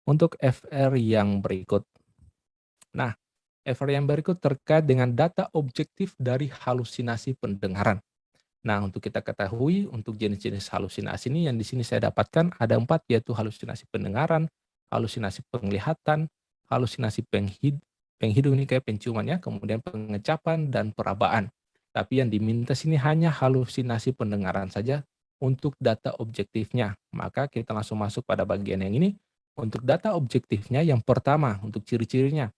Untuk FR yang berikut. Nah, FR yang berikut terkait dengan data objektif dari halusinasi pendengaran. Nah, untuk kita ketahui, untuk jenis-jenis halusinasi ini yang di sini saya dapatkan ada 4, yaitu halusinasi pendengaran, halusinasi penglihatan, halusinasi penghidung ini kayak penciuman ya, kemudian pengecapan dan perabaan. Tapi yang diminta sini hanya halusinasi pendengaran saja untuk data objektifnya. Maka kita langsung masuk pada bagian yang ini. Untuk data objektifnya yang pertama, untuk ciri-cirinya.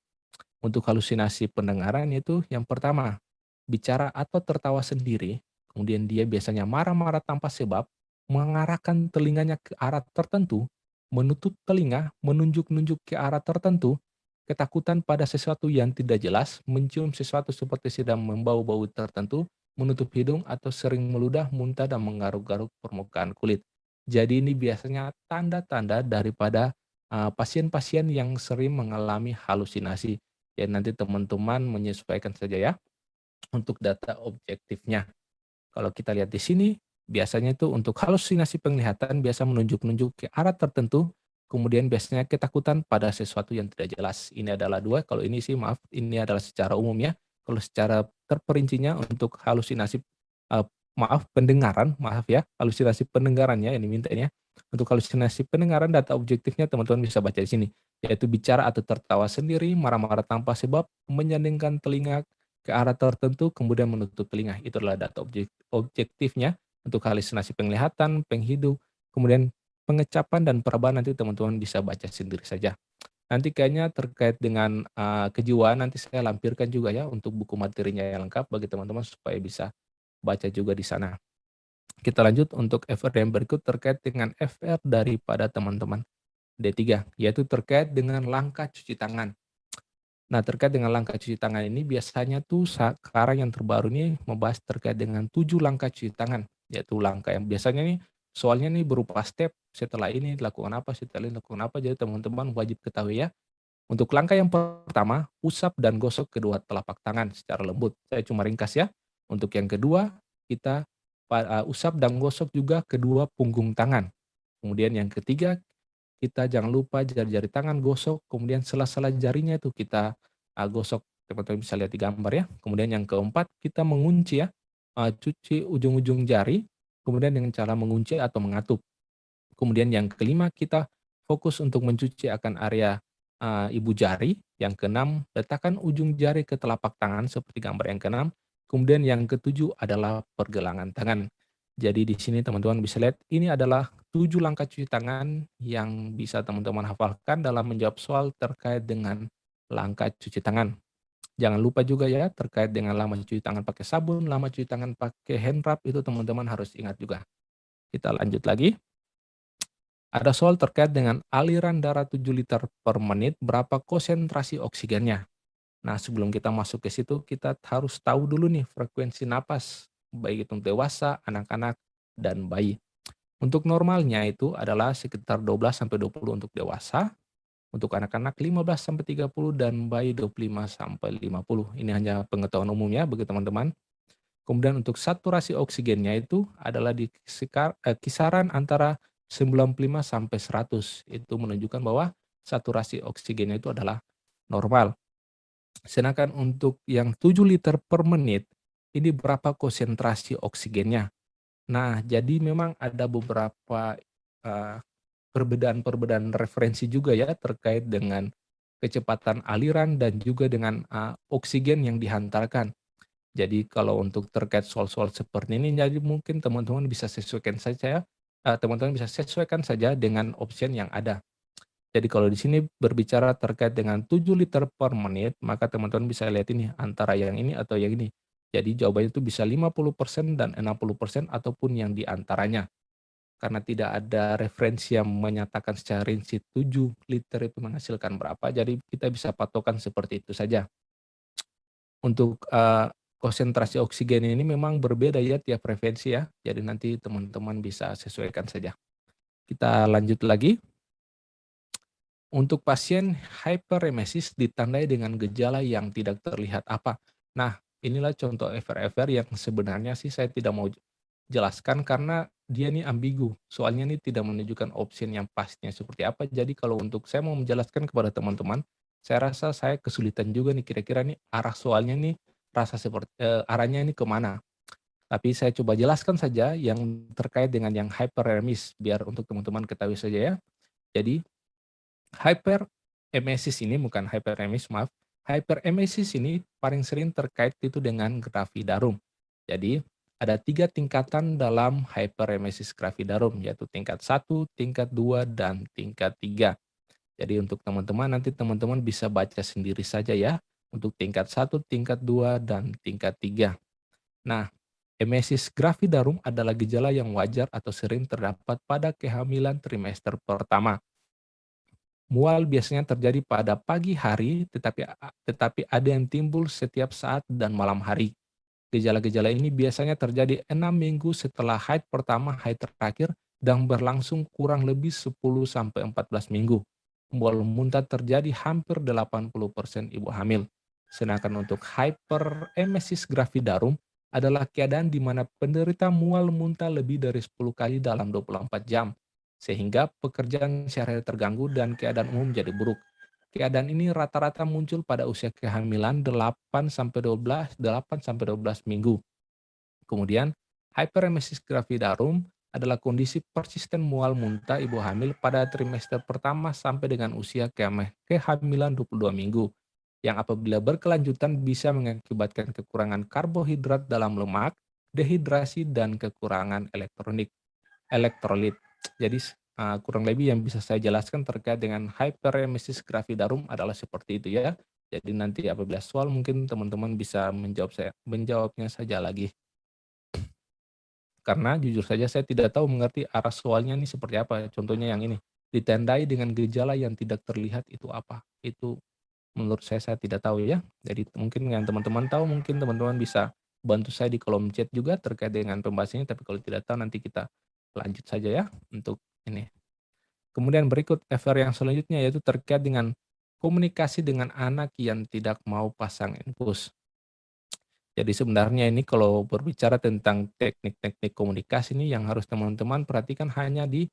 Untuk halusinasi pendengaran itu yang pertama, bicara atau tertawa sendiri, kemudian dia biasanya marah-marah tanpa sebab, mengarahkan telinganya ke arah tertentu, menutup telinga, menunjuk-nunjuk ke arah tertentu, ketakutan pada sesuatu yang tidak jelas, mencium sesuatu seperti sedang membau bau tertentu, menutup hidung atau sering meludah, muntah dan menggaruk-garuk permukaan kulit. Jadi ini biasanya tanda-tanda daripada pasien-pasien yang sering mengalami halusinasi. Ya nanti teman-teman menyesuaikan saja ya untuk data objektifnya. Kalau kita lihat di sini, biasanya itu untuk halusinasi penglihatan biasa menunjuk-nunjuk ke arah tertentu, kemudian biasanya ketakutan pada sesuatu yang tidak jelas. Ini adalah 2, kalau ini sih maaf, ini adalah secara umum ya. Kalau secara terperincinya untuk halusinasi, eee, pendengaran, maaf ya, halusinasi pendengarannya yang dimintanya. Untuk halusinasi pendengaran data objektifnya teman-teman bisa baca di sini, yaitu bicara atau tertawa sendiri, marah-marah tanpa sebab, menyandingkan telinga ke arah tertentu, kemudian menutup telinga. Itu adalah data objektifnya untuk halusinasi penglihatan, penghidung, kemudian pengecapan dan perabaan nanti teman-teman bisa baca sendiri saja. Nanti kayaknya terkait dengan kejiwaan nanti saya lampirkan juga ya untuk buku materinya yang lengkap bagi teman-teman supaya bisa baca juga di sana. Kita lanjut untuk FR yang berikut terkait dengan FR daripada teman-teman D3, yaitu terkait dengan langkah cuci tangan. Nah, terkait dengan langkah cuci tangan ini biasanya tuh sekarang yang terbaru nih membahas terkait dengan 7 langkah cuci tangan, yaitu langkah yang biasanya nih soalnya nih berupa step, setelah ini lakukan apa, setelah ini lakukan apa, jadi teman-teman wajib ketahui ya. Untuk langkah yang pertama, usap dan gosok kedua telapak tangan secara lembut. Saya cuma ringkas ya. Untuk yang kedua, kita usap dan gosok juga kedua punggung tangan. Kemudian yang ketiga, kita jangan lupa jari-jari tangan gosok, kemudian sela-sela jarinya itu kita, gosok, teman-teman bisa lihat di gambar ya. Kemudian yang keempat, kita mengunci ya, cuci ujung-ujung jari, kemudian dengan cara mengunci atau mengatup. Kemudian yang kelima, kita fokus untuk mencuci akan area, ibu jari. Yang keenam, letakkan ujung jari ke telapak tangan seperti gambar yang keenam. Kemudian yang ketujuh adalah pergelangan tangan. Jadi di sini teman-teman bisa lihat ini adalah 7 langkah cuci tangan yang bisa teman-teman hafalkan dalam menjawab soal terkait dengan langkah cuci tangan. Jangan lupa juga ya terkait dengan lama cuci tangan pakai sabun, lama cuci tangan pakai hand rub itu teman-teman harus ingat juga. Kita lanjut lagi. Ada soal terkait dengan aliran darah 7 liter per menit, berapa konsentrasi oksigennya. Nah, sebelum kita masuk ke situ, kita harus tahu dulu nih frekuensi napas, baik itu dewasa, anak-anak, dan bayi. Untuk normalnya itu adalah sekitar 12-20 untuk dewasa, untuk anak-anak 15-30 dan bayi 25-50. Ini hanya pengetahuan umumnya bagi teman-teman. Kemudian untuk saturasi oksigennya itu adalah di kisaran antara 95 sampai 100. Itu menunjukkan bahwa saturasi oksigennya itu adalah normal. Sedangkan untuk yang 7 liter per menit, ini berapa konsentrasi oksigennya. Nah, jadi memang ada beberapa eee, perbedaan-perbedaan referensi juga ya terkait dengan kecepatan aliran dan juga dengan, oksigen yang dihantarkan. Jadi kalau untuk terkait soal-soal seperti ini, jadi mungkin teman-teman bisa sesuaikan saja, teman-teman bisa sesuaikan saja dengan option yang ada. Jadi kalau di sini berbicara terkait dengan 7 liter per menit, maka teman-teman bisa lihat ini antara yang ini atau yang ini. Jadi jawabannya itu bisa 50% dan 60% ataupun yang di antaranya. Karena tidak ada referensi yang menyatakan secara rinci 7 liter itu menghasilkan berapa, jadi kita bisa patokan seperti itu saja. Untuk, konsentrasi oksigen ini memang berbeda ya tiap frekuensi ya, jadi nanti teman-teman bisa sesuaikan saja. Kita lanjut lagi, untuk pasien hyperemesis ditandai dengan gejala yang tidak terlihat apa. Nah, inilah contoh FR-FR yang sebenarnya sih saya tidak mau jelaskan karena dia nih ambigu, soalnya nih tidak menunjukkan option yang pastinya seperti apa. Jadi kalau untuk saya mau menjelaskan kepada teman-teman, saya rasa saya kesulitan juga nih kira-kira nih arah soalnya nih arahnya ini kemana. Tapi saya coba jelaskan saja yang terkait dengan yang hyperemesis biar untuk teman-teman ketahui saja ya. Jadi hyperemesis ini bukan hyperemesis, maaf. Hyperemesis ini paling sering terkait itu dengan gravidarum. Jadi ada 3 tingkatan dalam hyperemesis gravidarum, yaitu tingkat 1, tingkat 2, dan tingkat 3. Jadi untuk teman-teman nanti teman-teman bisa baca sendiri saja ya untuk tingkat 1, tingkat 2, dan tingkat 3. Nah, emesis gravidarum adalah gejala yang wajar atau sering terdapat pada kehamilan trimester pertama. Mual biasanya terjadi pada pagi hari, tetapi ada yang timbul setiap saat dan malam hari. Gejala-gejala ini biasanya terjadi 6 minggu setelah haid pertama, haid terakhir, dan berlangsung kurang lebih 10-14 minggu. Mual muntah terjadi hampir 80% ibu hamil. Sedangkan untuk hyperemesis gravidarum adalah keadaan di mana penderita mual muntah lebih dari 10 kali dalam 24 jam, sehingga pekerjaan sehari-hari terganggu dan keadaan umum jadi buruk. Keadaan ini rata-rata muncul pada usia kehamilan 8-12 minggu. Kemudian, hyperemesis gravidarum adalah kondisi persisten mual muntah ibu hamil pada trimester pertama sampai dengan usia kehamilan 22 minggu, yang apabila berkelanjutan bisa mengakibatkan kekurangan karbohidrat dalam lemak, dehidrasi, dan kekurangan elektrolit. Jadi kurang lebih yang bisa saya jelaskan terkait dengan hyperemesis gravidarum adalah seperti itu ya. Jadi nanti apabila soal mungkin teman-teman bisa menjawabnya saja lagi. Karena jujur saja saya tidak tahu mengerti arah soalnya ini seperti apa. Contohnya yang ini, ditandai dengan gejala yang tidak terlihat itu apa. Itu menurut saya tidak tahu ya. Jadi mungkin yang teman-teman tahu mungkin teman-teman bisa bantu saya di kolom chat juga terkait dengan pembahasannya. Tapi kalau tidak tahu nanti kita lanjut saja ya untuk ini. Kemudian berikut FR yang selanjutnya yaitu terkait dengan komunikasi dengan anak yang tidak mau pasang infus. Jadi sebenarnya ini kalau berbicara tentang teknik-teknik komunikasi ini yang harus teman-teman perhatikan hanya di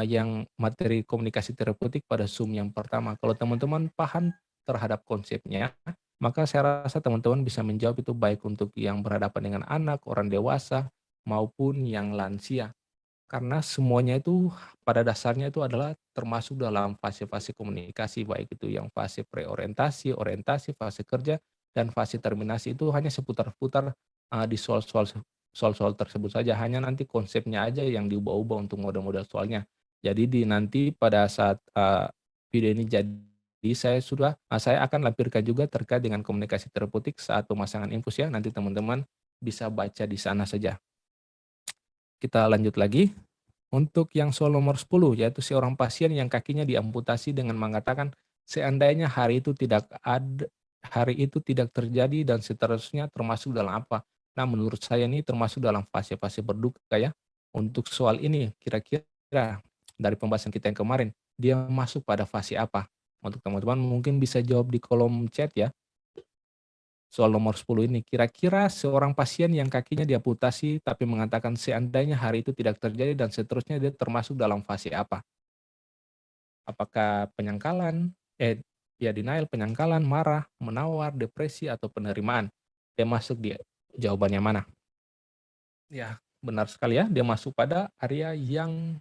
yang materi komunikasi terapeutik pada Zoom yang pertama. Kalau teman-teman paham terhadap konsepnya, maka saya rasa teman-teman bisa menjawab itu baik untuk yang berhadapan dengan anak, orang dewasa, maupun yang lansia. Karena semuanya itu pada dasarnya itu adalah termasuk dalam fase-fase komunikasi, baik itu yang fase preorientasi, orientasi, fase kerja, dan fase terminasi itu hanya seputar-putar di soal-soal tersebut saja. Hanya nanti konsepnya aja yang diubah-ubah untuk model-model soalnya. Jadi nanti pada saat video ini jadi saya akan lampirkan juga terkait dengan komunikasi terapeutik saat pemasangan infus ya. Nanti teman-teman bisa baca di sana saja. Kita lanjut lagi. Untuk yang soal nomor 10, yaitu seorang pasien yang kakinya diamputasi dengan mengatakan seandainya hari itu tidak terjadi dan seterusnya termasuk dalam apa. Nah, menurut saya ini termasuk dalam fase-fase berduka ya. Untuk soal ini, kira-kira dari pembahasan kita yang kemarin, dia masuk pada fase apa? Untuk teman-teman mungkin bisa jawab di kolom chat ya. Soal nomor 10 ini, kira-kira seorang pasien yang kakinya diamputasi tapi mengatakan seandainya hari itu tidak terjadi dan seterusnya dia termasuk dalam fase apa? Apakah denial, penyangkalan, marah, menawar, depresi, atau penerimaan? Dia masuk di jawabannya mana? Ya, benar sekali ya, dia masuk pada area yang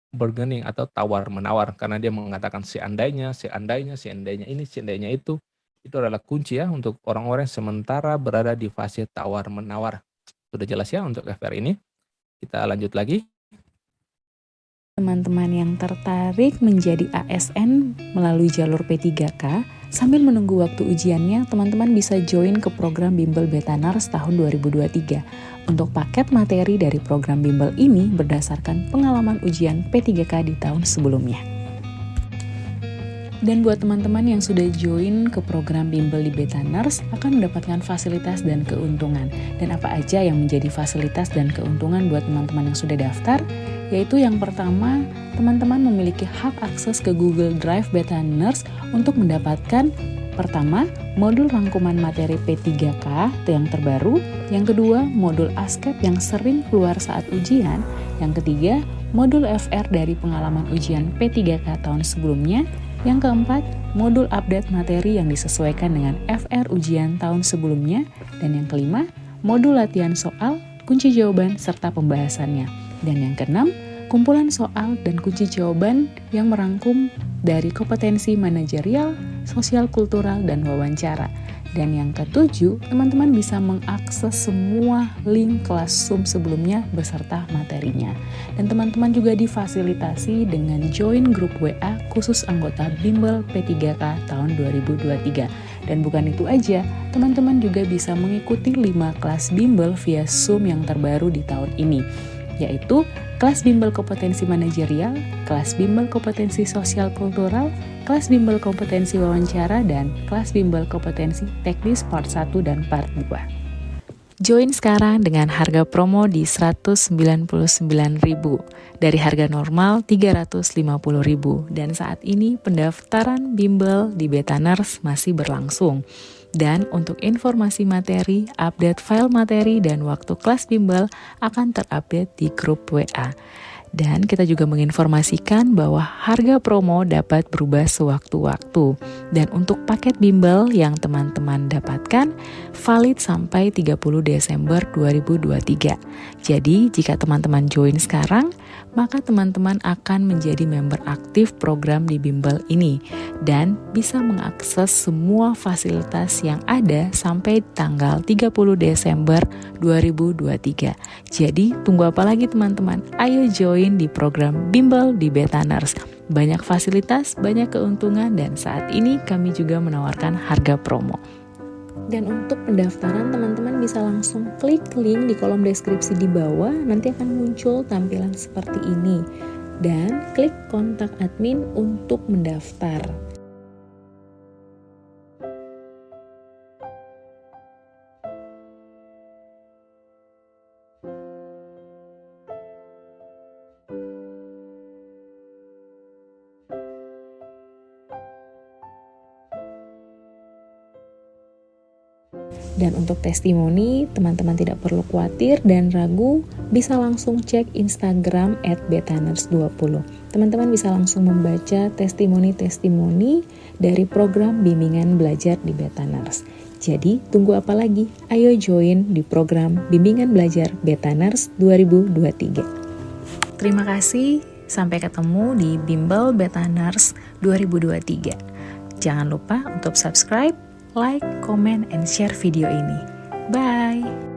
bargaining atau tawar-menawar karena dia mengatakan seandainya ini, seandainya itu adalah kunci ya untuk orang-orang yang sementara berada di fase tawar-menawar. Sudah jelas ya untuk FR ini. Kita lanjut lagi. Teman-teman yang tertarik menjadi ASN melalui jalur P3K, sambil menunggu waktu ujiannya, teman-teman bisa join ke program Bimbel Beta Nurse tahun 2023. Untuk paket materi dari program Bimbel ini berdasarkan pengalaman ujian P3K di tahun sebelumnya. Dan buat teman-teman yang sudah join ke program Bimbel di Beta Nurse akan mendapatkan fasilitas dan keuntungan. Dan apa aja yang menjadi fasilitas dan keuntungan buat teman-teman yang sudah daftar? Yaitu yang pertama, teman-teman memiliki hak akses ke Google Drive Beta Nurse untuk mendapatkan Pertama, modul rangkuman materi P3K yang terbaru. Yang kedua, modul ASKEP yang sering keluar saat ujian. Yang ketiga, modul FR dari pengalaman ujian P3K tahun sebelumnya. Yang keempat, modul update materi yang disesuaikan dengan FR ujian tahun sebelumnya. Dan yang kelima, modul latihan soal, kunci jawaban, serta pembahasannya. Dan yang keenam, kumpulan soal dan kunci jawaban yang merangkum dari kompetensi manajerial, sosial kultural, dan wawancara. Dan yang ketujuh, teman-teman bisa mengakses semua link kelas Zoom sebelumnya beserta materinya. Dan teman-teman juga difasilitasi dengan join grup WA khusus anggota Bimbel P3K tahun 2023. Dan bukan itu aja, teman-teman juga bisa mengikuti 5 kelas Bimbel via Zoom yang terbaru di tahun ini, yaitu kelas bimbel kompetensi manajerial, kelas bimbel kompetensi sosial kultural, kelas bimbel kompetensi wawancara, dan kelas bimbel kompetensi teknis part 1 dan part 2. Join sekarang dengan harga promo di Rp199.000 dari harga normal Rp350.000, dan saat ini pendaftaran bimbel di Betaners masih berlangsung. Dan untuk informasi materi, update file materi, dan waktu kelas bimbel akan terupdate di grup WA. Dan kita juga menginformasikan bahwa harga promo dapat berubah sewaktu-waktu. Dan untuk paket bimbel yang teman-teman dapatkan valid sampai 30 Desember 2023. Jadi jika teman-teman join sekarang, maka teman-teman akan menjadi member aktif program di bimbel ini dan bisa mengakses semua fasilitas yang ada sampai tanggal 30 Desember 2023. Jadi tunggu apa lagi teman-teman? Ayo join di program bimbel di Betaners. Banyak fasilitas, banyak keuntungan, dan saat ini kami juga menawarkan harga promo. Dan untuk pendaftaran, teman-teman bisa langsung klik link di kolom deskripsi di bawah, nanti akan muncul tampilan seperti ini. Dan klik kontak admin untuk mendaftar. Dan untuk testimoni, teman-teman tidak perlu khawatir dan ragu, bisa langsung cek Instagram @betaners20. Teman-teman bisa langsung membaca testimoni-testimoni dari program bimbingan belajar di Betaners. Jadi, tunggu apa lagi? Ayo join di program bimbingan belajar Betaners 2023. Terima kasih, sampai ketemu di Bimbel Betaners 2023. Jangan lupa untuk subscribe, like, comment, and share video ini. Bye!